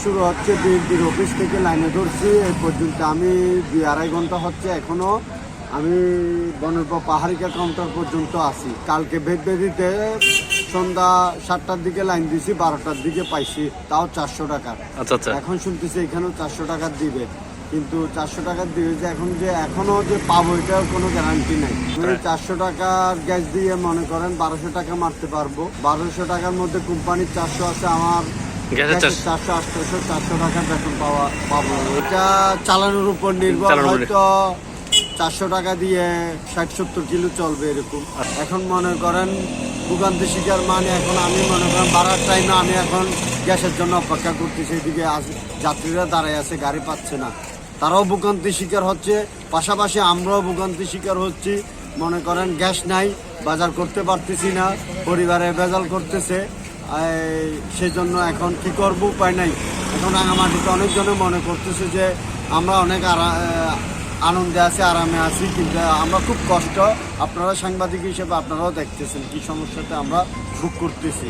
শুরু হচ্ছে বিএনপির অফিস থেকে লাইনে ধরছি এই পর্যন্ত আমি 2-2.5 ঘন্টা হচ্ছে এখনো আমি বনরূপা পাহাড়িকা কাউন্টার পর্যন্ত আছি। কালকে বেদবেদিতে সন্ধ্যা 7টার দিকে লাইন দিছি, 12টার দিকে পাইছি, তাও 400 টাকা। আচ্ছা। এখন শুনতেছি এখানেও 400 টাকা দিবে, কিন্তু 400 টাকা দিবে যে এখনো যে পাবো এটার কোনো গ্যারান্টি নাই। 400 টাকার গ্যাস দিয়ে মনে করেন 1200 টাকা মারতে পারবো। 1200 টাকার মধ্যে কোম্পানির 400 আছে, আমার 400 টাকার বেতন পাবো। এটা চালানোর উপর নির্ভর, হয়তো 400 টাকা দিয়ে 60-70 কিলো চলবে এরকম। এখন মনে করেন ভোগান্তি শিকার মানে এখন আমি মনে করেন বাড়ার টাইমে আমি এখন গ্যাসের জন্য অপেক্ষা করতেছি। এদিকে যাত্রীরা দাঁড়ায় আছে, গাড়ি পাচ্ছে না, তারাও ভোগান্তি শিকার হচ্ছে, পাশাপাশি আমরাও ভোগান্তি শিকার হচ্ছি। মনে করেন গ্যাস নাই, বাজার করতে পারতেছি না, পরিবারে ভেজাল করতেছে, সেই জন্য এখন কি করব উপায় নাই। এখন রাঙামাটিতে অনেকজনে মনে করতেছে যে আমরা অনেক আনন্দে আছি, আরামে আছি, কিন্তু আমরা খুব কষ্ট। আপনারা সাংবাদিক হিসেবে আপনারাও দেখতেছেন কি সমস্যাতে আমরা ভোগ করতেছি।